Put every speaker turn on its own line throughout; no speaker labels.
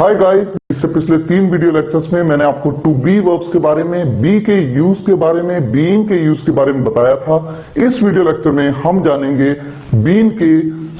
Hi guys, इससे पिछले 3 video lectures में मैंने आपको टू बी वर्ब्स के बारे में, बी के यूज के बारे में, बीइंग के यूज के बारे में बताया था। इस वीडियो लेक्चर में हम जानेंगे बीइंग के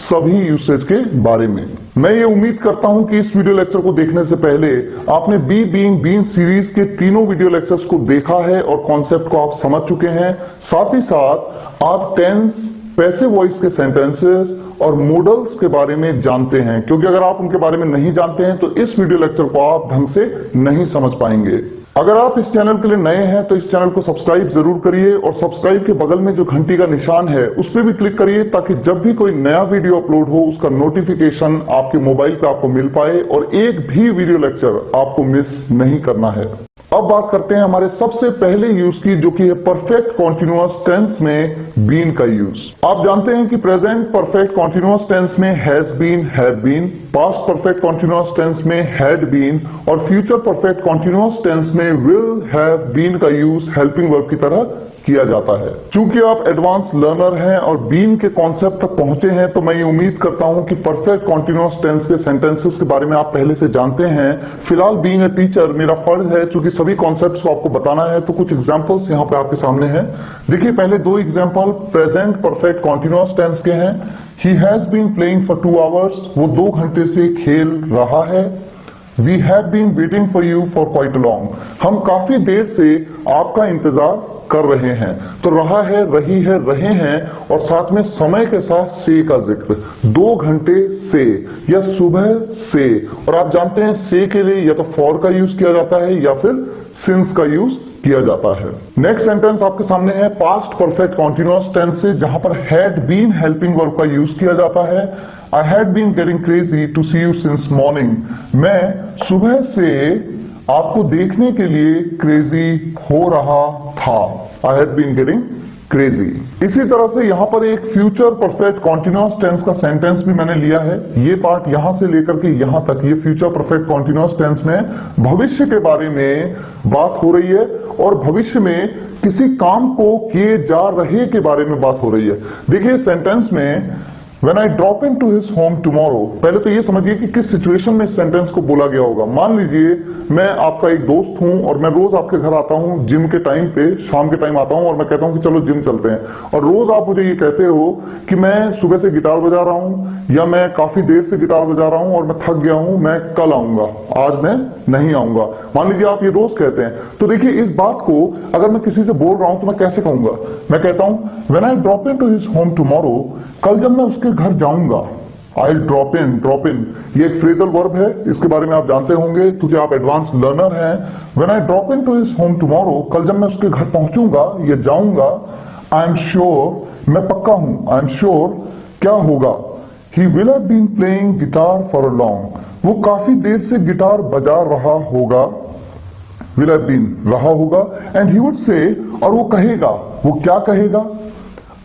सभी यूसेज के बारे में। मैं ये उम्मीद करता हूं कि इस वीडियो लेक्चर को देखने से पहले आपने बी बीइंग बीइंग सीरीज के तीनों वीडियो लेक्चर्स को देखा है और कॉन्सेप्ट को आप समझ चुके हैं। साथ ही साथ आप टेंस, पैसिव वॉइस के सेंटेंसेस और मॉडल्स के बारे में जानते हैं, क्योंकि अगर आप उनके बारे में नहीं जानते हैं तो इस वीडियो लेक्चर को आप ढंग से नहीं समझ पाएंगे। अगर आप इस चैनल के लिए नए हैं तो इस चैनल को सब्सक्राइब जरूर करिए और सब्सक्राइब के बगल में जो घंटी का निशान है उस पर भी क्लिक करिए, ताकि जब भी कोई नया वीडियो अपलोड हो उसका नोटिफिकेशन आपके मोबाइल पे आपको मिल पाए और एक भी वीडियो लेक्चर आपको मिस नहीं करना है। अब बात करते हैं हमारे सबसे पहले यूज की, जो कि है परफेक्ट कॉन्टिन्यूअस टेंस में बीन का यूज। आप जानते हैं कि प्रेजेंट परफेक्ट कॉन्टिन्यूअस टेंस में has been, have been, past perfect continuous tense में हैड बीन और फ्यूचर परफेक्ट कॉन्टिन्यूअस टेंस में विल हैव बीन का यूज हेल्पिंग वर्ब की तरह किया जाता है। चूंकि आप एडवांस लर्नर हैं और बीन के कॉन्सेप्ट तक पहुंचे हैं, तो मैं ये उम्मीद करता हूं कि परफेक्ट कॉन्टिन्यूअस टेंस के सेंटेंसेस के बारे में आप पहले से जानते हैं। फिलहाल बीइंग अ टीचर मेरा फर्ज है, चूंकि सभी कॉन्सेप्ट्स को आपको बताना है, तो कुछ एग्जांपल्स यहां पे आपके सामने हैं। देखिए, पहले 2 example present perfect continuous tense के हैं। He has been playing for 2 hours, वो 2 घंटे से खेल रहा है। We have been waiting for you for quite long, हम काफी देर से आपका इंतजार कर रहे हैं। तो रहा है, रही है, रहे हैं और साथ में समय के साथ से का जिक्र, 2 घंटे से या सुबह से। और आप जानते हैं से के लिए या तो फॉर का यूज किया जाता है या फिर सिंस का यूज किया जाता है। नेक्स्ट सेंटेंस आपके सामने है पास्ट परफेक्ट कॉन्टिन्यूअस टेंस से, जहां पर हैड बीन हेल्पिंग वर्ब का यूज किया जाता है। I had been getting crazy to see you since morning, मैं सुबह से आपको देखने के लिए क्रेजी हो रहा था। I had been getting crazy. इसी तरह से यहां पर एक फ्यूचर परफेक्ट कॉन्टिन्यूअस टेंस का सेंटेंस भी मैंने लिया है। ये पार्ट यहां से लेकर के यहां तक, ये फ्यूचर परफेक्ट कॉन्टिन्यूअस टेंस में भविष्य के बारे में बात हो रही है और भविष्य में किसी काम को किए जा रहे के बारे में बात हो रही है। देखिए सेंटेंस में When I drop into his home tomorrow, पहले तो ये समझिए कि किस सिचुएशन में इस सेंटेंस को बोला गया होगा। मान लीजिए मैं आपका एक दोस्त हूं और मैं रोज आपके घर आता हूं जिम के टाइम पे, शाम के टाइम आता हूं और मैं कहता हूं कि चलो जिम चलते हैं, और रोज आप मुझे ये कहते हो कि मैं सुबह से गिटार बजा रहा हूं या मैं काफी देर से गिटार बजा रहा हूं और मैं थक गया हूं, मैं कल आऊंगा, आज मैं नहीं आऊंगा। मान लीजिए आप ये रोज कहते हैं। तो देखिए, इस बात को अगर मैं किसी से बोल रहा हूं तो मैं कैसे कहूंगा? मैं कहता हूं when I drop in to his home tomorrow, कल जब मैं उसके घर जाऊंगा। आई ड्रॉप इन, ड्रॉप इन ये एक फ्रेजल वर्ब है, इसके बारे में आप जानते होंगे क्योंकि आप एडवांस लर्नर हैं। When I drop in to his home tomorrow, कल जब मैं उसके घर पहुंचूंगा या जाऊंगा, आई एम श्योर, मैं पक्का हूं, आई एम श्योर क्या होगा? He will have been playing guitar for a long, वो काफी देर से गिटार बजा रहा होगा। विल हैव बीन रहा होगा। एंड ही वुड से, और वो कहेगा, वो क्या कहेगा?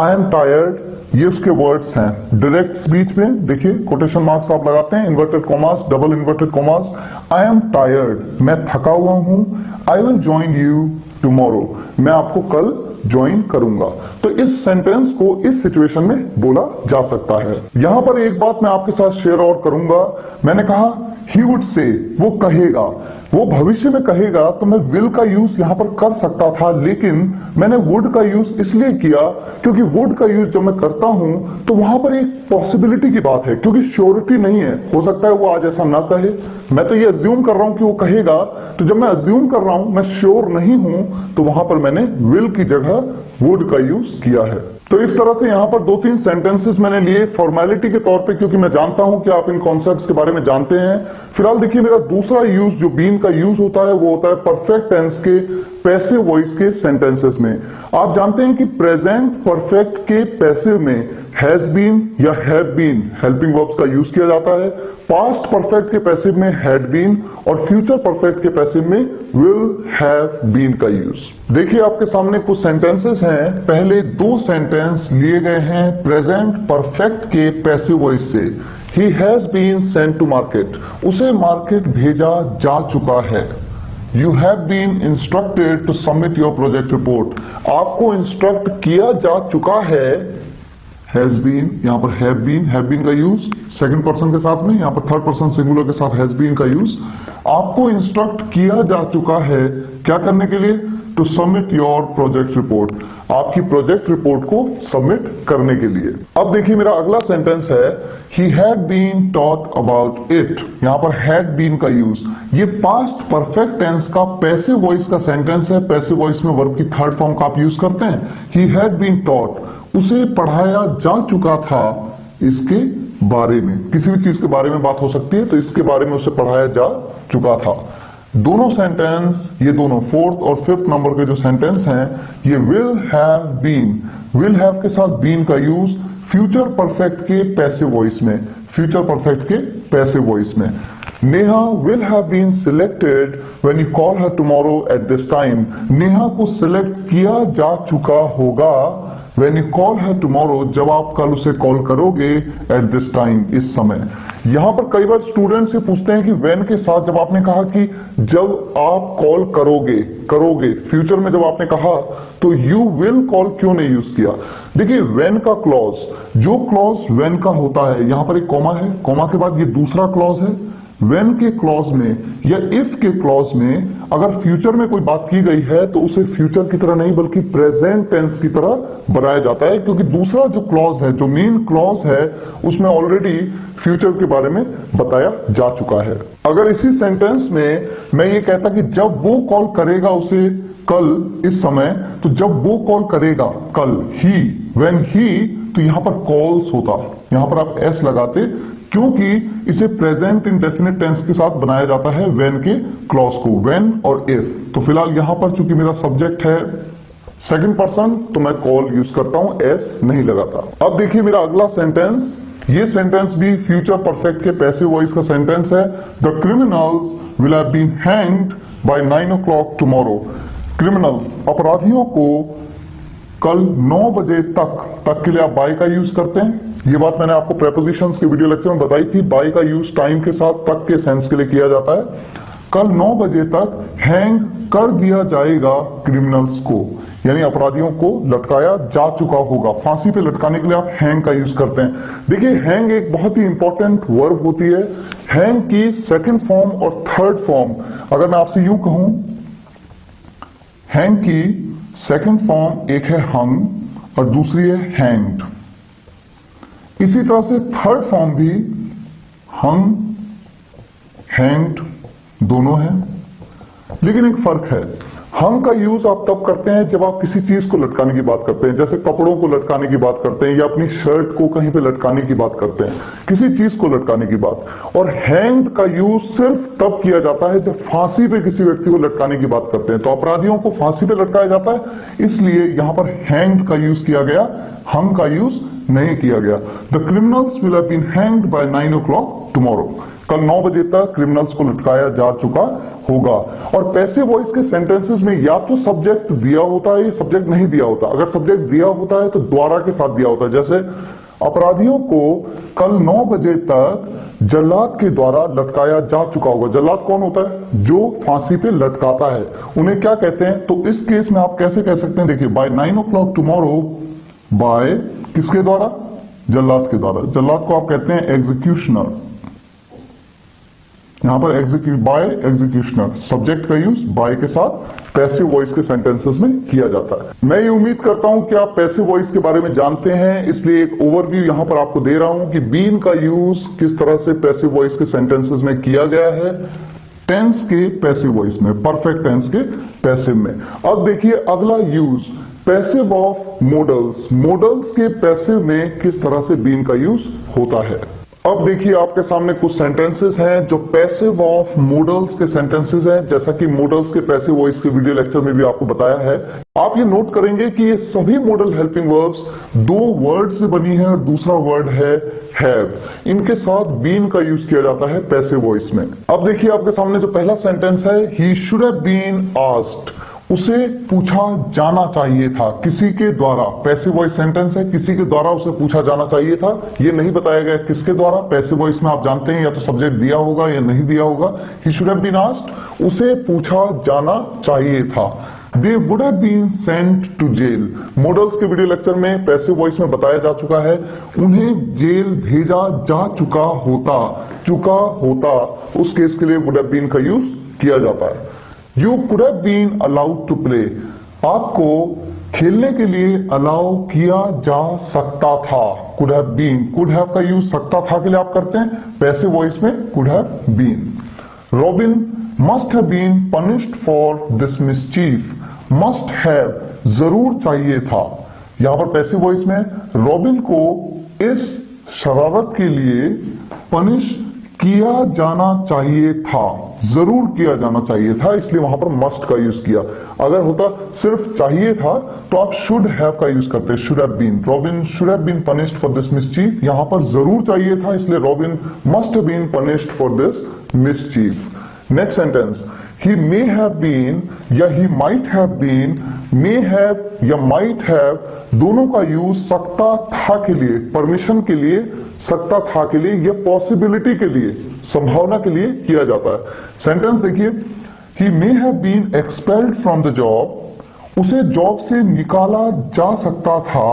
आई एम टायर्ड, ये उसके वर्ड्स हैं। डायरेक्ट स्पीच में देखिए कोटेशन मार्क्स आप लगाते हैं, inverted commas, double inverted commas. I am tired, मैं थका हुआ हूं। I will join you tomorrow, मैं आपको कल ज्वाइन करूंगा। तो इस सेंटेंस को इस सिचुएशन में बोला जा सकता है। यहां पर एक बात मैं आपके साथ शेयर और करूंगा। मैंने कहा ही वुड से, वो कहेगा, वो भविष्य में कहेगा, तो मैं विल का यूज यहां पर कर सकता था, लेकिन मैंने वुड का यूज इसलिए किया क्योंकि वुड का यूज जब मैं करता हूं तो वहां पर एक पॉसिबिलिटी की बात है, क्योंकि श्योरिटी नहीं है, हो सकता है वो आज ऐसा ना कहे। मैं तो ये अज्यूम कर रहा हूं कि वो कहेगा, तो जब मैं अज्यूम कर रहा हूं, मैं श्योर नहीं हूं, तो वहां पर मैंने विल की जगह वुड का यूज किया है। तो इस तरह से यहां पर 2-3 सेंटेंसेस मैंने लिए फॉर्मेलिटी के तौर पे, क्योंकि मैं जानता हूं कि आप इन कॉन्सेप्ट्स के बारे में जानते हैं। फिलहाल देखिए, मेरा दूसरा यूज जो बीन का यूज होता है वो होता है परफेक्ट टेंस के पैसिव वॉइस के सेंटेंसेस में। आप जानते हैं कि प्रेजेंट परफेक्ट के पैसिव में हैज बीन या हैव बीन हेल्पिंग वर्ब्स का यूज किया जाता है। पास्ट परफेक्ट के पैसिव में हैड बीन और फ्यूचर परफेक्ट के पैसिव में विल हैव बीन का यूज। देखिए, आपके सामने कुछ सेंटेंसेस हैं। पहले 2 सेंटेंस लिए गए हैं प्रेजेंट परफेक्ट के पैसिव वॉइस से। He has been sent to market, उसे मार्केट भेजा जा चुका है। You have been instructed to submit your project report, आपको इंस्ट्रक्ट किया जा चुका है हैज बीन, यहाँ पर हैव बीन का यूज सेकंड पर्सन के साथ में, यहाँ पर थर्ड पर्सन सिंगुलर के साथ हैज बीन का यूज। आपको इंस्ट्रक्ट किया जा चुका है क्या करने के लिए? To submit your project report, आपकी प्रोजेक्ट रिपोर्ट को सबमिट करने के लिए। अब देखिए मेरा अगला सेंटेंस है he had been taught about it. यहाँ पर हैड बीन का यूज, ये पास्ट परफेक्ट टेंस का पैसिव वॉइस का सेंटेंस है। पैसिव वॉइस में वर्ब की थर्ड फॉर्म का आप यूज करते हैं। ही हैड बीन टॉट, उसे पढ़ाया जा चुका था इसके बारे में। किसी भी चीज के बारे में बात हो सकती है, तो इसके बारे में उसे पढ़ाया जा चुका था। दोनों सेंटेंस, ये दोनों फोर्थ और फिफ्थ नंबर के जो सेंटेंस हैं, ये will have been, will have के साथ बीन का यूज फ्यूचर परफेक्ट के पैसिव वॉइस में, फ्यूचर परफेक्ट के पैसिव वॉइस में। Neha will have been selected when you call her tomorrow at this time. Neha को सिलेक्ट किया जा चुका होगा when you call her tomorrow, जब आप कल उसे कॉल करोगे एट दिस टाइम, इस समय। यहां पर कई बार स्टूडेंट से पूछते हैं कि व्हेन के साथ जब आपने कहा कि जब आप कॉल करोगे फ्यूचर में जब आपने कहा, तो यू विल कॉल क्यों नहीं यूज किया? देखिए व्हेन का क्लॉज, जो क्लॉज व्हेन का होता है, यहां पर एक कॉमा है, कॉमा के बाद ये दूसरा क्लॉज है। व्हेन के क्लॉज में या इफ के क्लॉज में अगर फ्यूचर में कोई बात की गई है, तो उसे फ्यूचर की तरह नहीं बल्कि प्रेजेंट टेंस की तरह बनाया जाता है, क्योंकि दूसरा जो क्लॉज है, जो मेन क्लॉज है, उसमें ऑलरेडी फ्यूचर के बारे में बताया जा चुका है। अगर इसी सेंटेंस में मैं ये कहता कि जब वो कॉल करेगा उसे कल इस समय, तो जब वो कॉल करेगा कल, ही, व्हेन ही, तो यहां पर कॉल्स होता, यहां पर आप एस लगाते, क्योंकि इसे प्रेजेंट इंडेफिनिट टेंस के साथ बनाया जाता है व्हेन के क्लॉज को, व्हेन और इफ। तो फिलहाल यहां पर चूंकि मेरा सब्जेक्ट है सेकंड पर्सन, तो मैं कॉल यूज करता हूं, एस नहीं लगाता। अब देखिए मेरा अगला सेंटेंस, ये सेंटेंस भी फ्यूचर परफेक्ट के पैसिव वॉइस का सेंटेंस है। The criminals will have been hanged by 9 o'clock tomorrow. Criminals, अपराधियों को कल 9 बजे तक के लिए आप बाय का यूज करते हैं। ये बात मैंने आपको प्रेपोजिशंस के वीडियो लेक्चर में बताई थी। बाय का यूज टाइम के साथ तक के सेंस के लिए किया जाता है। कल 9 बजे तक हैंग कर दिया जाएगा क्रिमिनल्स को, यानी अपराधियों को लटकाया जा चुका होगा। फांसी पे लटकाने के लिए आप हैंग का यूज करते हैं। देखिए हैंग एक बहुत ही इंपॉर्टेंट वर्ब होती है। हैंग की सेकंड फॉर्म और थर्ड फॉर्म, अगर मैं आपसे यूं कहूं, हैंग की सेकंड फॉर्म एक है हंग और दूसरी है हैंग्ड। इसी तरह से थर्ड फॉर्म भी हंग, हैंग्ड दोनों है, लेकिन एक फर्क है। हंग का यूज आप तब करते हैं जब आप किसी चीज को लटकाने की बात करते हैं, जैसे कपड़ों को लटकाने की बात करते हैं या अपनी शर्ट को कहीं पे लटकाने की बात करते हैं, किसी चीज को लटकाने की बात। और हैंग्ड का यूज सिर्फ तब किया जाता है जब फांसी पे किसी व्यक्ति को लटकाने की बात करते हैं। तो अपराधियों को फांसी पे लटकाया जाता है, इसलिए यहां पर हैंग्ड का यूज किया गया, हंग का यूज नहीं किया गया। The criminals will have been hanged by 9 o'clock tomorrow. कल 9 बजे तक क्रिमिनल्स को लटकाया जा चुका होगा। और पैसिव वॉइस के सेंटेंसेस में या तो सब्जेक्ट दिया होता है या सब्जेक्ट नहीं दिया होता। अगर सब्जेक्ट दिया होता है तो द्वारा के साथ दिया होता है। जैसे अपराधियों को कल 9 बजे तक जल्लाद के द्वारा लटकाया जा चुका होगा। जल्लाद कौन होता है? जो फांसी पे लटकाता है, उन्हें क्या कहते हैं? तो इस केस में आप कैसे कह सकते हैं? देखिए बाय 9 o'clock टुमारो, बाय किसके द्वारा? जल्लाद के द्वारा। जल्लाद को आप कहते हैं एग्जीक्यूशनर। यहां पर बाय एग्जीक्यूशनर, सब्जेक्ट का यूज बाय के साथ पैसिव वॉइस के सेंटेंसेस में किया जाता है। मैं ये उम्मीद करता हूं कि आप पैसिव वॉइस के बारे में जानते हैं, इसलिए एक ओवरव्यू यहां पर आपको दे रहा हूं कि बीन का यूज किस तरह से पैसिव वॉइस के सेंटेंसेस में किया गया है, टेंस के पैसिव वॉइस में, परफेक्ट टेंस के पैसिव में। अब देखिए अगला use, passive of models. Models के पैसिव में किस तरह से बीन का यूज होता है। अब देखिए आपके सामने कुछ सेंटेंसेस हैं जो पैसिव ऑफ मॉडल्स के सेंटेंसेस हैं, जैसा कि मॉडल्स के पैसिव वॉइस के वीडियो लेक्चर में भी आपको बताया है। आप ये नोट करेंगे कि ये सभी मॉडल हेल्पिंग वर्ब्स 2 वर्ड से बनी है और दूसरा वर्ड है हैव। इनके साथ बीन का यूज किया जाता है पैसिव वॉइस में। अब देखिए आपके सामने जो पहला सेंटेंस है, he should have been asked, उसे पूछा जाना चाहिए था किसी के द्वारा। पैसिव वॉइस सेंटेंस है, किसी के द्वारा उसे पूछा जाना चाहिए था। ये नहीं बताया गया किसके द्वारा। पैसिव वॉइस में आप जानते हैं या तो सब्जेक्ट दिया होगा या नहीं दिया होगा। He should have been asked, उसे पूछा जाना चाहिए था। They would have been sent to jail. Modals के वीडियो लेक्चर में पैसिव वॉइस में बताया जा चुका है, उन्हें जेल भेजा जा चुका होता, उस केस के लिए वुड हैव बीन का यूज किया जाता है। You could have been allowed to play, आपको खेलने के लिए अलाउ किया जा सकता था। Could have been, could have का यूज सकता था के लिए आप करते हैं, पैसिव वॉइस में could have been. Robin must have been punished for this mischief, must have जरूर चाहिए था, यहां पर पैसिव वॉइस में रॉबिन को इस शरारत के लिए पनिश किया जाना चाहिए था, जरूर किया जाना चाहिए था, इसलिए वहां पर मस्ट का यूज किया। अगर होता सिर्फ चाहिए था तो आप शुड हैव का यूज करते, should have been. Robin should have been punished for this mischief, यहां पर जरूर चाहिए था, इसलिए Robin must have been punished for this mischief. Next sentence, he may have been या he might have been, may have या might have दोनों का यूज सकता था के लिए, परमिशन के लिए, सकता था के लिए या पॉसिबिलिटी के लिए, संभावना के लिए किया जाता है। सेंटेंस देखिए, he may have been expelled from the job, उसे जॉब से निकाला जा सकता था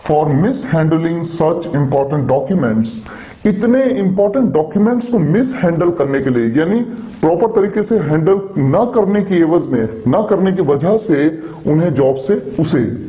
for mishandling such important documents, इतने इंपॉर्टेंट डॉक्यूमेंट्स को मिस हैंडल करने के लिए, यानी प्रॉपर तरीके से हैंडल न करने की एवज में, न करने की वजह से उन्हें जॉब से,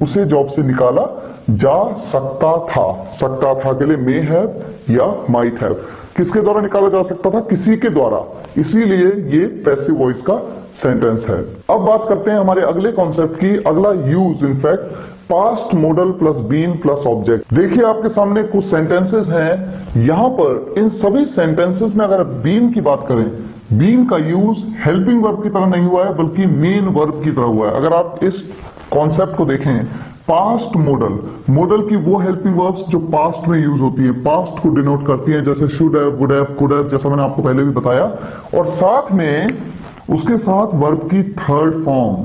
उसे जॉब से निकाला जा सकता था के लिए मे हैव या माइट हैव। किसके द्वारा निकाला जा सकता था? किसी के द्वारा, इसीलिए ये पैसिव वॉइस का सेंटेंस है। अब बात करते हैं हमारे अगले कॉन्सेप्ट की, अगला use, in fact past modal plus been plus object. देखिए आपके सामने कुछ सेंटेंसेस हैं, यहां पर इन सभी सेंटेंसेस में अगर बीन की बात करें, बीन का यूज हेल्पिंग वर्ब की तरह नहीं हुआ है बल्कि मेन वर्ब की तरह हुआ है। अगर आप इस कॉन्सेप्ट को देखें, पास्ट मॉडल, मॉडल की वो हेल्पिंग वर्ब्स जो पास्ट में यूज होती है, पास्ट को डिनोट करती हैं, जैसे should have, would have, could have, जैसा मैंने आपको पहले भी बताया, और साथ में उसके साथ वर्ब की थर्ड फॉर्म,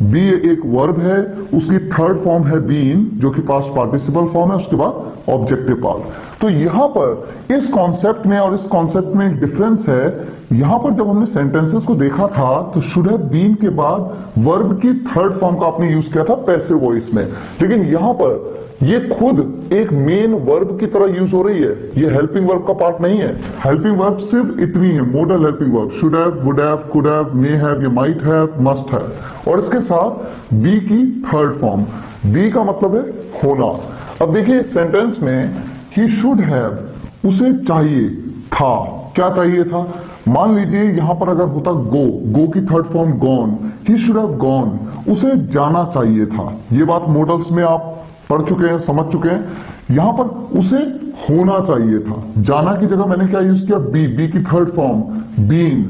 बी एक वर्ब है, उसकी थर्ड फॉर्म है बीन जो कि पास्ट पार्टिसिपल फॉर्म है, उसके बाद ऑब्जेक्टिव पार्ट। तो यहां पर इस कॉन्सेप्ट में और इस कॉन्सेप्ट में एक डिफरेंस है। यहां पर जब हमने सेंटेंसेस को देखा था तो शुड हैव बीन के बाद वर्ब की थर्ड फॉर्म का आपने यूज किया था पैसिव वॉइस में, लेकिन यहां पर ये खुद एक मेन वर्ब की तरह यूज हो रही है, ये हेल्पिंग वर्ब का पार्ट नहीं है। हेल्पिंग वर्ब सिर्फ इतनी है, model helping verb, should have, would have, could have, may have, या माइट हैव, मस्ट हैव, और इसके साथ बी की थर्ड फॉर्म। बी का मतलब है होना। अब देखिए इस सेंटेंस में ही शुड हैव, उसे चाहिए था, क्या चाहिए था? मान लीजिए यहां पर अगर होता गो की third form gone, he should have gone, उसे जाना चाहिए था। ये बात मॉडल्स में आप पढ़ चुके हैं, समझ चुके हैं। यहां पर उसे होना चाहिए था, जाना की जगह मैंने क्या यूज किया? बी की थर्ड फॉर्म बीन,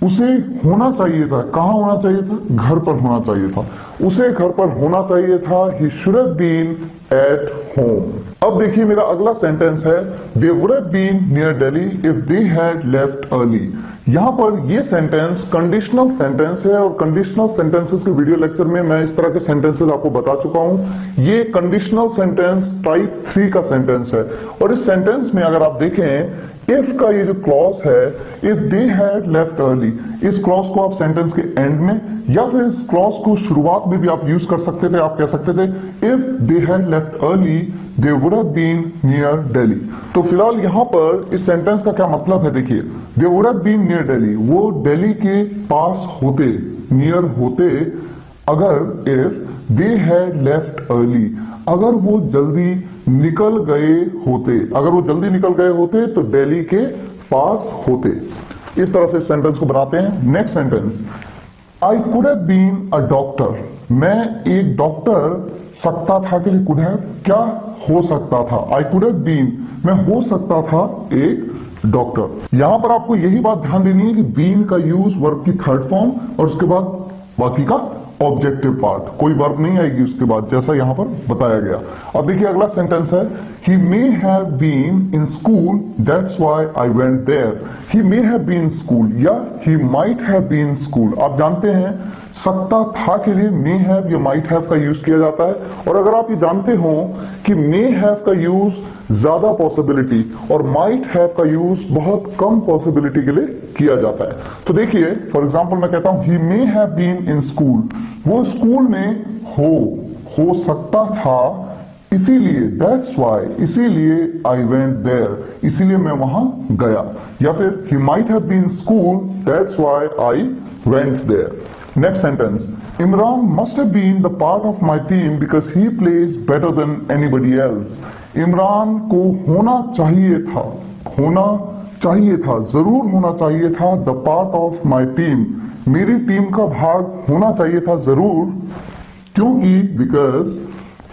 उसे होना चाहिए था। कहां होना चाहिए था? घर पर होना चाहिए था, उसे घर पर होना चाहिए था। He should have been at home. अब देखिए मेरा अगला सेंटेंस है, they would have been near Delhi if they had left early. यहां पर ये सेंटेंस कंडीशनल सेंटेंस है और कंडीशनल सेंटेंसेस के वीडियो लेक्चर में मैं इस तरह के सेंटेंसेस आपको बता चुका हूं। ये कंडीशनल सेंटेंस टाइप 3 का सेंटेंस है, और इस सेंटेंस में अगर आप देखें इफ का ये जो क्लॉज है, if they had left early, इस क्लॉज को आप सेंटेंस के एंड में या फिर इस क्लॉज को शुरुआत में भी आप यूज कर सकते थे। आप कह सकते थे if they had left early they would have been near Delhi. तो फिलहाल यहां पर इस सेंटेंस का क्या मतलब है? देखिए, they would have been near Delhi, वो दिल्ली के पास होते, नियर होते, अगर if they had left early, अगर वो जल्दी निकल गए होते, अगर वो जल्दी निकल गए होते तो दिल्ली के पास होते। इस तरह से सेंटेंस को बनाते हैं। Next sentence, I could have been a doctor, मैं एक डॉक्टर सकता था के लिए कुड हैव, क्या हो सकता था? आई कुड हैव बीन, मैं हो सकता था एक डॉक्टर। यहां पर आपको यही बात ध्यान देनी है कि बीन का यूज वर्ब की थर्ड फॉर्म और उसके बाद बाकी का ऑब्जेक्टिव पार्ट, कोई वर्ब नहीं आएगी उसके बाद, जैसा यहां पर बताया गया। अब देखिए अगला सेंटेंस है, he may have been in school that's why I went there। he may have been school या he might have been school। आप जानते हैं सकता था के लिए may have या might have का यूज किया जाता है, और अगर आप ये जानते हो कि may have का यूज ज्यादा पॉसिबिलिटी और माइट हैव का यूज बहुत कम पॉसिबिलिटी के लिए किया जाता है। तो देखिए फॉर एग्जांपल मैं कहता हूं he may have been in school, वो स्कूल में हो सकता था, इसीलिए दैट्स वाई, इसीलिए आई वेंट देयर, इसीलिए मैं वहां गया। या फिर he might have been school, that's why I went there. Next sentence, Imran must have been the part of my team because he plays better than anybody else. Imran को होना चाहिए था, जरूर होना चाहिए था, the part of my team, मेरी team का भाग होना चाहिए था जरूर, क्योंकि because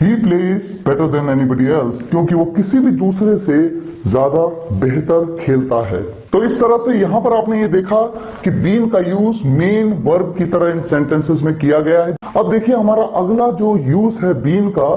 he plays better than anybody else, क्योंकि वो किसी भी दूसरे से ज्यादा बेहतर खेलता है। तो इस तरह से यहां पर आपने ये देखा कि बीन का यूज मेन वर्ब की तरह इन सेंटेंसेस में किया गया है। अब देखिए हमारा अगला जो यूज है बीन का,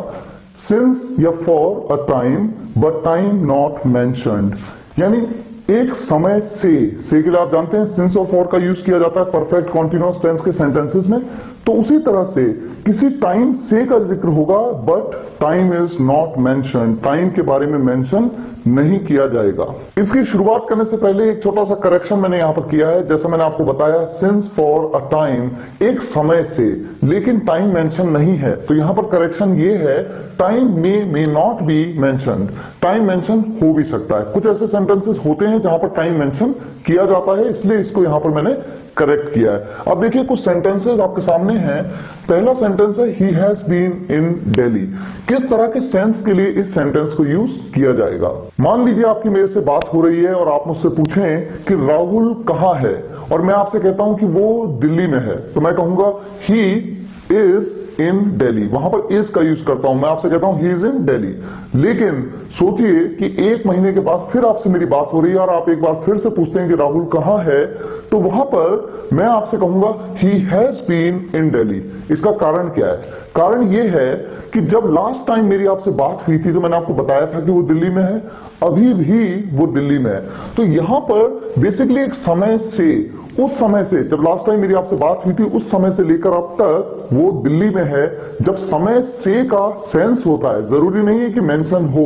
सिंस या for a time but time not mentioned, यानी एक समय से के लिए आप जानते हैं सिंस और फॉर का यूज किया जाता है परफेक्ट कॉन्टिन्यूअस टेंस के सेंटेंसेस में। तो उसी तरह से किसी टाइम से का जिक्र होगा but time is not mentioned, time के बारे में मेंशन नहीं किया जाएगा। इसकी शुरुआत करने से पहले एक छोटा सा करेक्शन मैंने यहां पर किया है। जैसा मैंने आपको बताया सिंस फॉर अ टाइम, एक समय से, लेकिन टाइम मेंशन नहीं है। तो यहां पर करेक्शन ये है, time may not B mentioned, time mention हो भी सकता है। कुछ ऐसे सेंटेंसेस होते हैं जहां पर टाइम मेंशन किया जाता है, इसलिए इसको यहां पर मैंने करेक्ट किया है। अब देखिए कुछ सेंटेंसेस आपके सामने हैं। पहला सेंटेंस है he has been in Delhi. किस तरह के सेंस के लिए इस सेंटेंस को यूज किया जाएगा? मान लीजिए आपकी मेरे से बात हो रही है और आप मुझसे पूछें कि राहुल कहां है, और मैं आपसे कहता हूं कि वो दिल्ली में है, तो मैं कहूंगा ही इज इन दिल्ली, वहां पर इज का यूज करता हूं। मैं आपसे कहता हूं ही इज इन दिल्ली। लेकिन सोचिए कि एक महीने के बाद फिर आपसे मेरी बात हो रही है और आप एक बार फिर से पूछते हैं कि राहुल कहां है, तो वहां पर मैं आपसे कहूंगा he has been in Delhi. इसका कारण क्या है? कारण ये है कि जब लास्ट टाइम मेरी आपसे बात हुई थी तो मैंने आपको बताया था कि वो दिल्ली में है, अभी भी वो दिल्ली में है। तो यहां पर बेसिकली एक समय से, उस समय से, जब लास्ट टाइम मेरी आपसे बात हुई थी उस समय से लेकर अब तक वो दिल्ली में है। जब समय से का सेंस होता है, जरूरी नहीं है कि मेंशन हो।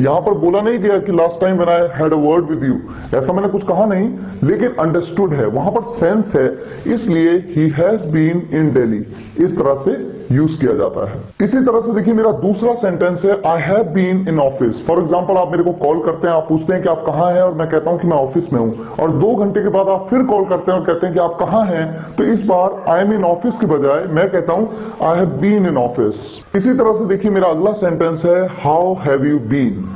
यहां पर बोला नहीं गया कि last time when I had a word with you, ऐसा मैंने कुछ कहा नहीं, लेकिन अंडरस्टूड है, वहां पर सेंस है, इसलिए he has been in Delhi इस तरह से यूज किया जाता है। इसी तरह से देखिए मेरा दूसरा सेंटेंस है I have been in office. For example आप मेरे को कॉल करते हैं, आप पूछते हैं कि आप कहां हैं, और मैं कहता हूं कि मैं ऑफिस में हूं, और 2 घंटे के बाद आप फिर कॉल करते हैं और कहते हैं कि आप कहां हैं, तो इस बार आई एम इन ऑफिस के बजाय मैं कहता हूं I have been in office. इसी तरह से देखिए मेरा अगला सेंटेंस है how have you been.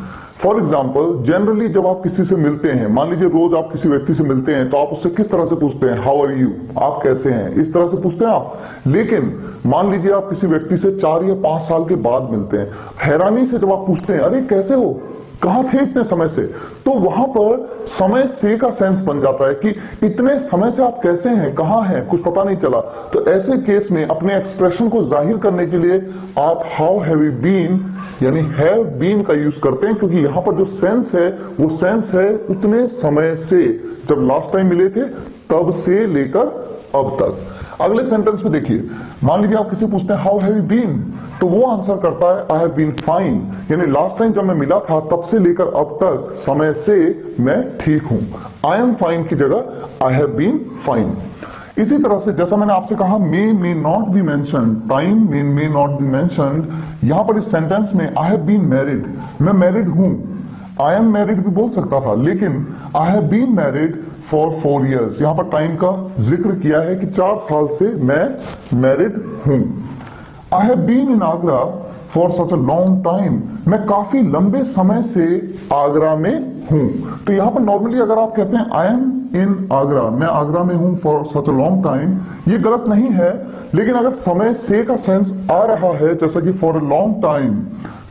For example generally जब आप किसी से मिलते हैं, मान लीजिए रोज आप किसी व्यक्ति से मिलते हैं, तो आप उससे किस तरह से पूछते हैं? हाउ आर यू, आप कैसे हैं, इस तरह से पूछते हैं आप। लेकिन मान लीजिए आप किसी व्यक्ति से 4 या 5 साल के बाद मिलते हैं, हैरानी से जब आप पूछते हैं अरे कैसे हो, कहां थे इतने समय से, तो वहां पर समय से का सेंस बन जाता है कि इतने समय से आप कैसे हैं, कहां हैं, कुछ पता नहीं चला। तो ऐसे केस में अपने एक्सप्रेशन को जाहिर करने के लिए आप हाउ हैव यू बीन यानी हैव बीन का यूज करते हैं, क्योंकि यहां पर जो सेंस है वो सेंस है उतने समय से, जब लास्ट टाइम मिले थे तब से लेकर अब तक। अगले सेंटेंस में देखिए, मान लीजिए आप किसी पूछते हैं हाउ हैव यू बीन, तो वो आंसर करता है आई हैव बीन फाइन, यानी लास्ट टाइम जब मैं मिला था तब से लेकर अब तक समय से मैं ठीक हूं। आई एम फाइन की जगह आई हैव बीन फाइन। इसी तरह से जैसा मैंने आपसे कहा may not be mention, time may not be mention, यहां पर इस सेंटेंस में आई हैव बीन मैरिड, मैं मैरिड हूं, आई एम मैरिड भी बोल सकता था, लेकिन I have been married for 4 years, यहां पर टाइम का जिक्र किया है कि 4 साल से मैं मैरिड हूं। I have been in Agra for such a long time, मैं काफी लंबे समय से आगरा में हूं। तो यहां पर नॉर्मली अगर आप कहते हैं आई एम इन आगरा, मैं आगरा में हूं for such a long time, ये गलत नहीं है। लेकिन अगर समय से का सेंस आ रहा है, जैसा कि फॉर अ लॉन्ग टाइम,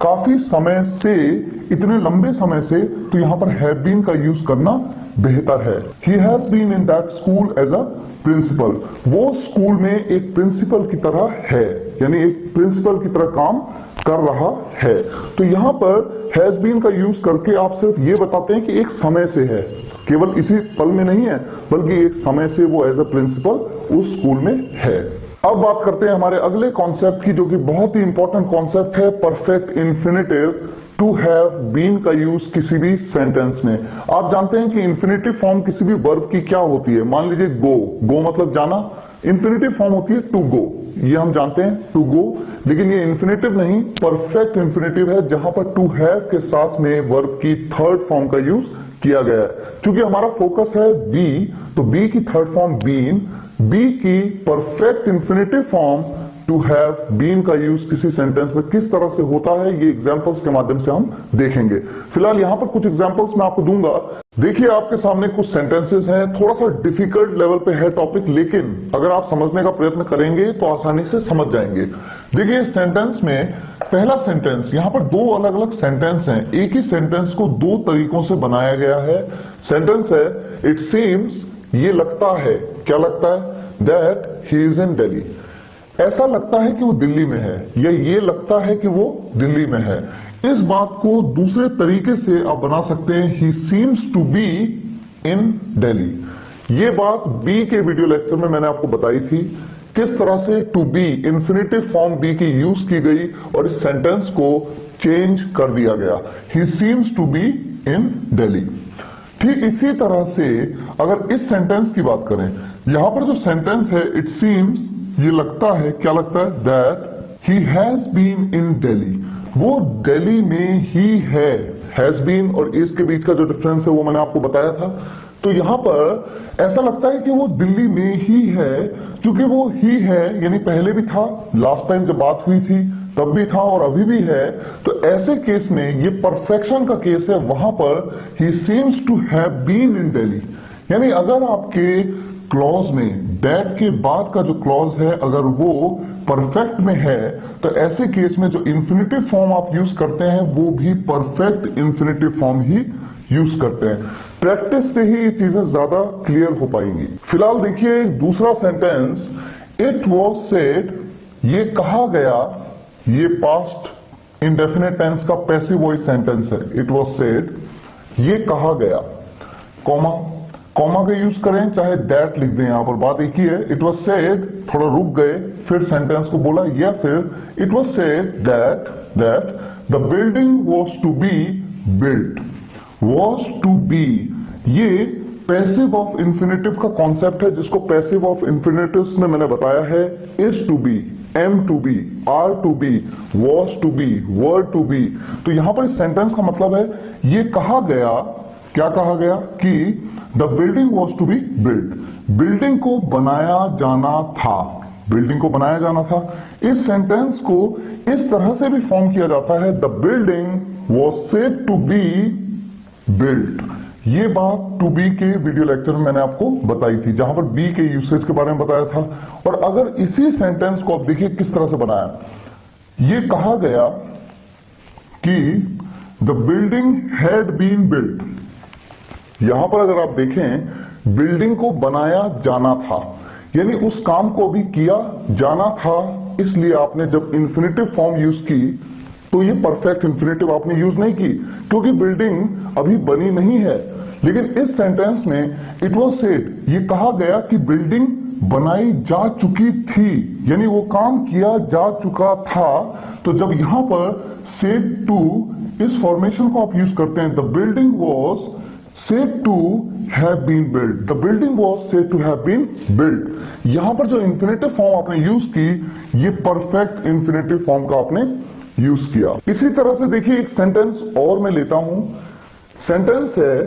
काफी समय से, इतने लंबे समय से, तो यहां पर हैव बीन का यूज करना बेहतर है। He has been in that school as a principal, वो स्कूल में एक प्रिंसिपल की तरह है, यानी एक प्रिंसिपल की तरह काम कर रहा है। तो यहां पर हैज बीन का यूज करके आप सिर्फ ये बताते हैं कि एक समय से है, केवल इसी पल में नहीं है, बल्कि एक समय से वो एज अ प्रिंसिपल उस स्कूल में है। अब बात करते हैं हमारे अगले कॉन्सेप्ट की, जो कि बहुत ही इंपॉर्टेंट कॉन्सेप्ट है, perfect infinitive to have been का यूज किसी भी सेंटेंस में। आप जानते हैं कि इंफिनिटिव फॉर्म किसी भी वर्ब की क्या होती है? मान लीजिए गो, गो मतलब जाना, इंफिनिटिव फॉर्म होती है टू गो, ये हम जानते हैं टू गो, लेकिन ये इंफिनिटिव नहीं, परफेक्ट इंफिनिटिव है जहां पर टू हैव के साथ में वर्ब की थर्ड फॉर्म का यूज किया गया है। क्योंकि हमारा फोकस है बी, तो बी की थर्ड फॉर्म बीन, बी की perfect infinitive form to have been का यूज किसी सेंटेंस में किस तरह से होता है, ये एग्जांपल्स के माध्यम से हम देखेंगे। फिलहाल यहां पर कुछ एग्जांपल्स मैं आपको दूंगा। देखिए आपके सामने कुछ सेंटेंसेस हैं, थोड़ा सा डिफिकल्ट लेवल पे है टॉपिक, लेकिन अगर आप समझने का प्रयत्न करेंगे तो आसानी से समझ जाएंगे। देखिए इस सेंटेंस में पहला सेंटेंस, यहां पर दो अलग अलग सेंटेंस हैं, एक ही सेंटेंस को दो तरीकों से बनाया गया है। सेंटेंस है इट सीम्स, ये लगता है, क्या लगता है, that he is in Delhi, ऐसा लगता है कि वो दिल्ली में है, या ये लगता है कि वो दिल्ली में है। इस बात को दूसरे तरीके से आप बना सकते हैं, he seems to be in Delhi. ये बात बी के वीडियो लेक्चर में मैंने आपको बताई थी, किस तरह से to be infinitive form be की यूज की गई और इस सेंटेंस को चेंज कर दिया गया, he seems to be in Delhi. ठीक इसी तरह से अगर इस सेंटेंस की बात करें, यहां पर जो सेंटेंस है इट सीम्स, ये लगता है, क्या लगता है, that he has been in Delhi, वो दिल्ली में ही है। हैज बीन और इज के बीच का जो डिफरेंस है वो मैंने आपको बताया था। तो यहां पर ऐसा लगता है कि वो दिल्ली में ही है, क्योंकि वो ही है यानी पहले भी था, लास्ट टाइम जब बात हुई थी तब भी था और अभी भी है। तो ऐसे केस में ये परफेक्शन का केस है, वहां पर he seems to have been in Delhi. यानी अगर आपके क्लॉज में दैट के बाद का जो क्लॉज है अगर वो परफेक्ट में है, तो ऐसे केस में जो इंफिनिटिव फॉर्म आप यूज करते हैं वो भी परफेक्ट इंफिनिटिव फॉर्म ही यूज करते हैं। प्रैक्टिस से ही ये चीजें ज्यादा क्लियर हो पाएंगी। फिलहाल देखिए दूसरा सेंटेंस, इट वॉज सेड, ये कहा गया, ये पास्ट इंडेफिनिट टेंस का पैसिव वॉइस सेंटेंस है। इट वॉज सेड, ये कहा गया, कॉमा कॉमा का यूज करें चाहे दैट लिख दें, यहां पर बात एक ही है। इट वॉज सेड, थोड़ा रुक गए, फिर सेंटेंस को बोला, या फिर it was said that the building was to be built. Was to be, ये पैसिव ऑफ इंफिनिटिव का कॉन्सेप्ट है, जिसको पैसिव ऑफ इंफिनिटिव्स में मैंने बताया है, is to be, am to be, are to be, was to be, were to be. तो यहां पर इस सेंटेंस का मतलब है ये कहा गया, क्या कहा गया कि the building was to be built, building को बनाया जाना था, बिल्डिंग को बनाया जाना था। इस सेंटेंस को इस तरह से भी फॉर्म किया जाता है, the building was said to be built. ये बात टू बी के वीडियो लेक्चर में मैंने आपको बताई थी, जहां पर बी के यूसेज के बारे में बताया था। और अगर इसी सेंटेंस को आप देखिए किस तरह से बनाया, ये कहा गया कि the building had been built. यहां पर अगर आप देखें, बिल्डिंग को बनाया जाना था, यानी उस काम को अभी किया जाना था, इसलिए आपने जब इंफिनिटिव फॉर्म यूज की तो ये परफेक्ट इंफिनिटिव आपने यूज नहीं की, क्योंकि बिल्डिंग अभी बनी नहीं है। लेकिन इस सेंटेंस में इट वॉज सेड, ये कहा गया कि बिल्डिंग बनाई जा चुकी थी, यानी वो काम किया जा चुका था। तो जब यहां पर सेड टू इस फॉर्मेशन को आप यूज करते हैं, the building was said to have been built, the building was said to have been built। यहां पर जो इंफिनिटिव फॉर्म आपने यूज की, ये परफेक्ट इंफिनिटिव फॉर्म का आपने यूज किया। इसी तरह से देखिए एक सेंटेंस और मैं लेता हूं, सेंटेंस है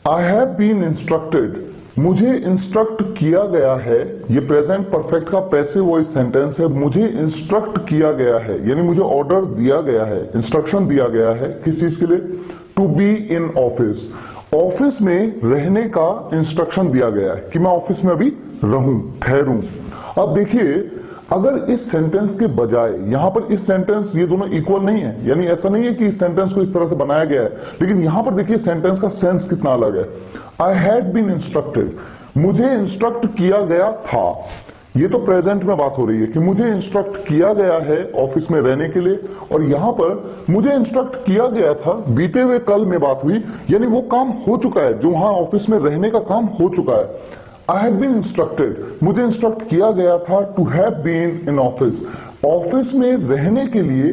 आई हैव बीन इंस्ट्रक्टेड, मुझे इंस्ट्रक्ट किया गया है। ये प्रेजेंट परफेक्ट का पैसिव वॉइस सेंटेंस है, मुझे इंस्ट्रक्ट किया गया है, यानी मुझे ऑर्डर दिया गया है, इंस्ट्रक्शन दिया गया है, किस चीज के लिए, to be in office, office में रहने का इंस्ट्रक्शन दिया गया है कि मैं ऑफिस में अभी रहूं, ठहरूं। अब देखिए अगर इस सेंटेंस के बजाय यहां पर इस सेंटेंस, ये दोनों इक्वल नहीं है, यानी ऐसा नहीं है कि इस सेंटेंस को इस तरह से बनाया गया है, लेकिन यहां पर देखिए सेंटेंस का सेंस कितना अलग है। आई हैड बीन इंस्ट्रक्टेड, मुझे इंस्ट्रक्ट किया गया था, ये तो प्रेजेंट में बात हो रही है कि मुझे इंस्ट्रक्ट किया गया है ऑफिस में रहने के लिए, और यहां पर मुझे इंस्ट्रक्ट किया गया था, बीते हुए कल में बात हुई, यानी वो काम हो चुका है, जो वहां ऑफिस में रहने का काम हो चुका है। आई हैव बीन इंस्ट्रक्टेड, मुझे इंस्ट्रक्ट किया गया था to have been in office, office में रहने के लिए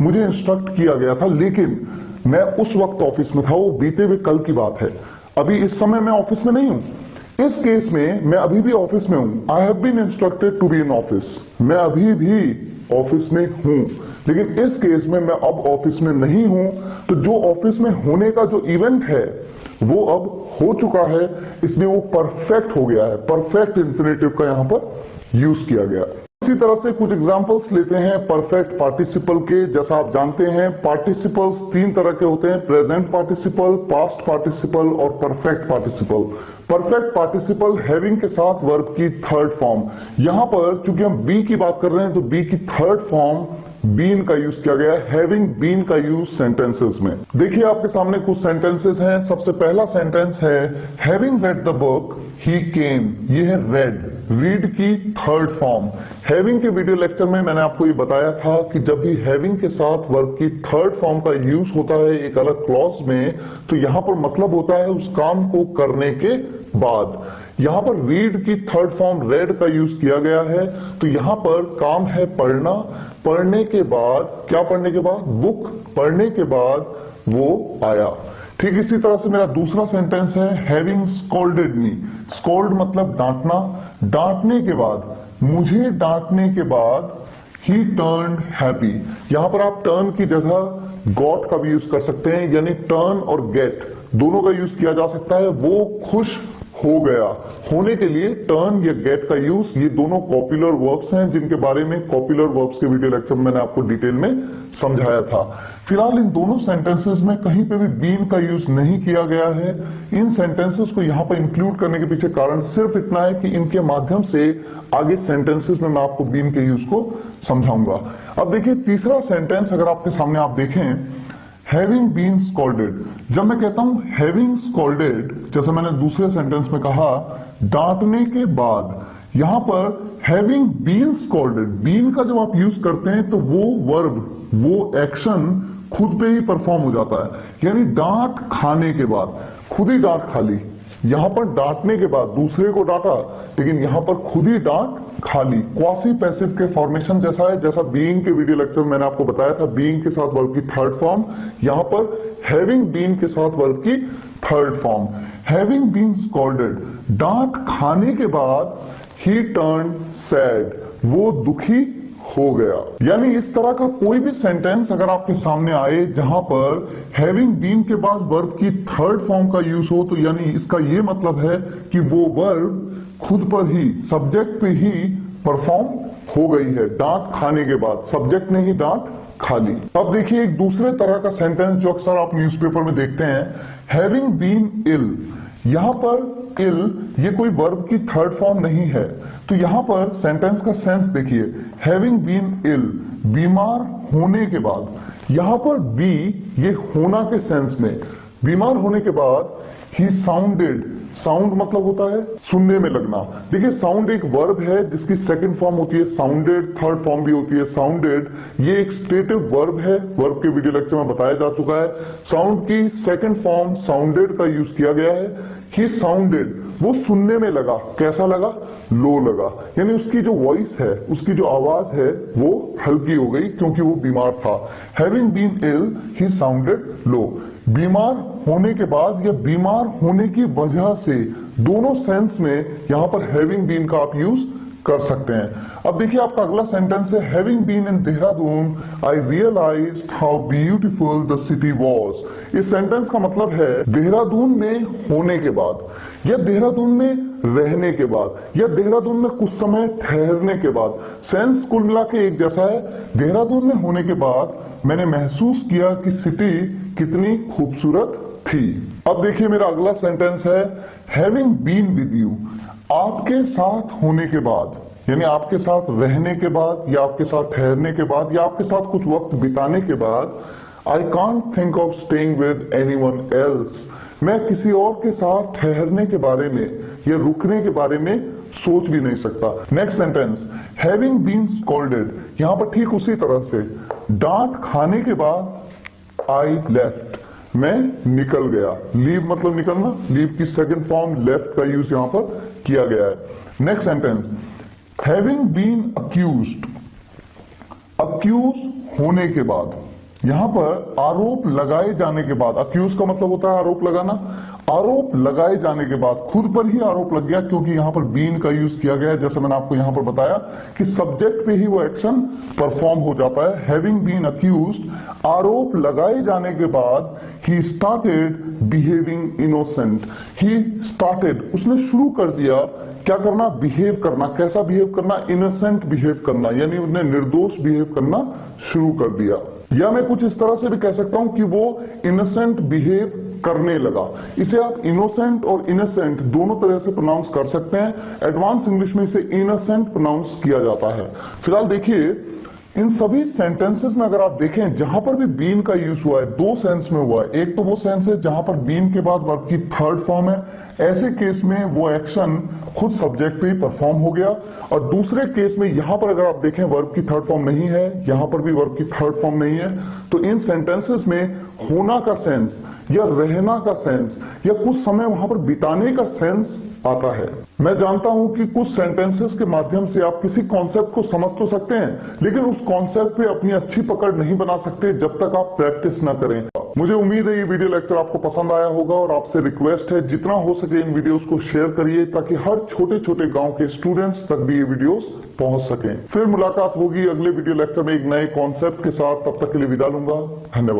मुझे इंस्ट्रक्ट किया गया था, लेकिन मैं उस वक्त ऑफिस में था, वो बीते हुए कल की बात है, अभी इस समय मैं ऑफिस में नहीं हूं। इस केस में मैं अभी भी ऑफिस में हूं। I have been instructed to be in office. मैं अभी भी ऑफिस में हूं, लेकिन इस केस में मैं अब ऑफिस में नहीं हूं, तो जो ऑफिस में होने का जो इवेंट है वो अब हो चुका है, इसलिए वो परफेक्ट हो गया है। परफेक्ट इंफिनिटिव का यहां पर यूज किया गया। इसी तरह से कुछ एग्जांपल्स लेते हैं परफेक्ट पार्टिसिपल के। जैसा आप जानते हैं पार्टिसिपल्स तीन तरह के होते हैं, प्रेजेंट पार्टिसिपल, पास्ट पार्टिसिपल और perfect participle. Perfect participle having के साथ वर्ब की थर्ड फॉर्म। यहां पर चूंकि हम बी की बात कर रहे हैं तो बी की थर्ड फॉर्म बीन का यूज किया गया है। हैविंग बीन का यूज सेंटेंसेस में। देखिए आपके सामने कुछ सेंटेंसेस हैं। सबसे पहला सेंटेंस है हैविंग रेड द बुक ही केम। ये है रेड, रीड की थर्ड फॉर्म। हैविंग के वीडियो लेक्चर में मैंने आपको ये बताया था कि जब भी हैविंग के साथ वर्ब की थर्ड फॉर्म का यूज होता है एक अलग क्लॉज में, तो यहां पर मतलब होता है उस काम को करने के बाद। यहां पर रीड की थर्ड फॉर्म रेड का यूज किया गया है, तो यहां पर काम है पढ़ना। पढ़ने के बाद, क्या पढ़ने के बाद? बुक पढ़ने के बाद वो आया। ठीक इसी तरह से मेरा दूसरा सेंटेंस है हैविंग स्कॉल्डेड मी। स्कॉल्ड मतलब डांटना। डांटने के बाद, मुझे डांटने के बाद ही टर्न्ड हैप्पी। यहां पर आप टर्न की जगह गॉट का भी यूज कर सकते हैं, यानी टर्न और गेट दोनों का यूज किया जा सकता है। वो खुश हो गया। होने के लिए टर्न या गेट का यूज, ये दोनों कॉपुलर वर्ब्स हैं जिनके बारे में कॉपुलर वर्ब्स के वीडियो लेक्चर में मैंने आपको डिटेल में समझाया था। फिलहाल इन दोनों सेंटेंसेस में कहीं पे भी बीन का यूज नहीं किया गया है। इन सेंटेंसेस को यहां पर इंक्लूड करने के पीछे कारण सिर्फ इतना है कि इनके माध्यम से आगे सेंटेंसेस में मैं आपको बीन के यूज को समझाऊंगा। अब देखिए तीसरा सेंटेंस अगर आपके सामने आप देखें, हैविंग बीन स्कॉल्डेड। जब मैं कहता हूं हैविंग स्कॉल्डेड, जैसे मैंने दूसरे सेंटेंस में कहा डांटने के बाद, यहां पर हैविंग बीन स्कॉल्डेड, बीन का जब आप यूज करते हैं तो वो वर्ब, वो एक्शन खुद पे ही परफॉर्म हो जाता है। यानी डांट खाने के बाद, खुद ही डांट खा ली। यहां पर डांटने के बाद दूसरे को डांटा, लेकिन यहां पर खुद ही डांट खा ली। क्वासी पैसिव के फॉर्मेशन जैसा है, जैसा बीइंग के वीडियो लेक्चर में मैंने आपको बताया था, बीइंग के साथ वर्ब की थर्ड फॉर्म, यहां पर हैविंग बीन के साथ वर्ब की third form. Having been scolded, डांट खाने के बाद ही टर्न सैड, वो दुखी हो गया। यानी इस तरह का कोई भी सेंटेंस अगर आपके सामने आए जहां पर हैविंग बीन के बाद वर्ब की थर्ड फॉर्म का यूज हो, तो यानी इसका ये मतलब है कि वो वर्ब खुद पर ही, सब्जेक्ट पे ही परफॉर्म हो गई है। डांट खाने के बाद सब्जेक्ट ने ही डांट खा ली। अब देखिए एक दूसरे तरह का सेंटेंस जो अक्सर आप न्यूज़पेपर में देखते हैं, हैविंग बीन इल। यहां पर इल ये कोई वर्ब की थर्ड फॉर्म नहीं है, तो यहां पर सेंटेंस का सेंस देखिए, हैविंग बीन इल, बीमार होने के बाद। यहां पर बी ये होना के सेंस में, बीमार होने के बाद ही साउंडेड, साउंड मतलब होता है सुनने में लगना। देखिए साउंड एक वर्ब है जिसकी सेकंड फॉर्म होती है साउंडेड, थर्ड फॉर्म भी होती है साउंडेड। ये एक स्टेटिव वर्ब है, वर्ब के वीडियो लेक्चर में बताया जा चुका है। साउंड की सेकंड फॉर्म साउंडेड का यूज किया गया है। ही साउंडेड, वो सुनने में लगा, कैसा लगा? लो लगा। यानी उसकी जो वॉइस है, उसकी जो आवाज है वो हल्की हो गई क्योंकि वो बीमार था। Having been ill he sounded low. बीमार होने के बाद या बीमार होने की वजह से, दोनों सेंस में यहां पर हैविंग बीन का आप यूज कर सकते हैं। अब देखिए आपका अगला सेंटेंस है having been in Dehradun I realised how beautiful the city was. इस सेंटेंस का मतलब है देहरादून में होने के बाद, या देहरादून में रहने के बाद, या देहरादून में कुछ समय ठहरने के बाद। सेंस कुल मिला के एक जैसा है। देहरादून में होने के बाद मैंने महसूस किया कि सिटी कितनी खूबसूरत थी। अब देखिए मेरा अगला सेंटेंस है हैविंग बीन विद यू। आपके साथ होने के बाद, यानी आपके साथ रहने के बाद, या आपके साथ ठहरने के बाद, या आपके साथ कुछ वक्त बिताने के बाद, I can't think of staying with anyone else. मैं किसी और के साथ ठहरने के बारे में या रुकने के बारे में सोच भी नहीं सकता। Next sentence having been scolded, यहां पर ठीक उसी तरह से डांट खाने के बाद आई लेफ्ट, मैं निकल गया। लीव मतलब निकलना, लीव की सेकंड फॉर्म लेफ्ट का यूज यहां पर किया गया है। Next sentence having been accused, accuse होने के बाद, यहां पर आरोप लगाए जाने के बाद, अक्यूज का मतलब होता है आरोप लगाना, आरोप लगाए जाने के बाद खुद पर ही आरोप लग गया, क्योंकि यहां पर बीन का यूज किया गया है। जैसे मैंने आपको यहां पर बताया कि सब्जेक्ट पे ही वो एक्शन परफॉर्म हो जाता है। हैविंग बीन अक्यूज्ड, आरोप लगाए जाने के बाद he started behaving innocent. He started, उसने शुरू कर दिया क्या करना, बिहेव करना। कैसा बिहेव करना, इनोसेंट बिहेव करना, यानी उसने निर्दोष बिहेव करना शुरू कर दिया। या मैं कुछ इस तरह से भी कह सकता हूं कि वो इनोसेंट बिहेव करने लगा। इसे आप इनोसेंट और इनोसेंट दोनों तरह से प्रोनाउंस कर सकते हैं। एडवांस इंग्लिश में इसे इनोसेंट प्रोनाउंस किया जाता है। फिलहाल देखिए, इन सभी सेंटेंसेस में अगर आप देखें जहां पर भी बीन का यूज हुआ है, दो सेंस में हुआ है। एक तो वो सेंस है जहां पर बीन के बाद वर्ब की थर्ड फॉर्म है, ऐसे केस में वो एक्शन खुद सब्जेक्ट पे ही परफॉर्म हो गया। और दूसरे केस में यहां पर अगर आप देखें वर्ब की थर्ड फॉर्म नहीं है, यहां पर भी वर्ब की थर्ड फॉर्म नहीं है, तो इन सेंटेंसेस में होना का सेंस या रहना का सेंस या कुछ समय वहां पर बिताने का सेंस आता है। मैं जानता हूं कि कुछ सेंटेंसेस के माध्यम से आप किसी कॉन्सेप्ट को समझ तो सकते हैं, लेकिन उस कॉन्सेप्ट पे अपनी अच्छी पकड़ नहीं बना सकते जब तक आप प्रैक्टिस ना करें। मुझे उम्मीद है ये वीडियो लेक्चर आपको पसंद आया होगा, और आपसे रिक्वेस्ट है जितना हो सके इन वीडियोस को शेयर करिए, ताकि हर छोटे छोटे गांव के स्टूडेंट्स तक भी ये वीडियोस पहुंच सकें। फिर मुलाकात होगी अगले वीडियो लेक्चर में एक नए कॉन्सेप्ट के साथ। तब तक के लिए विदा लूंगा। धन्यवाद।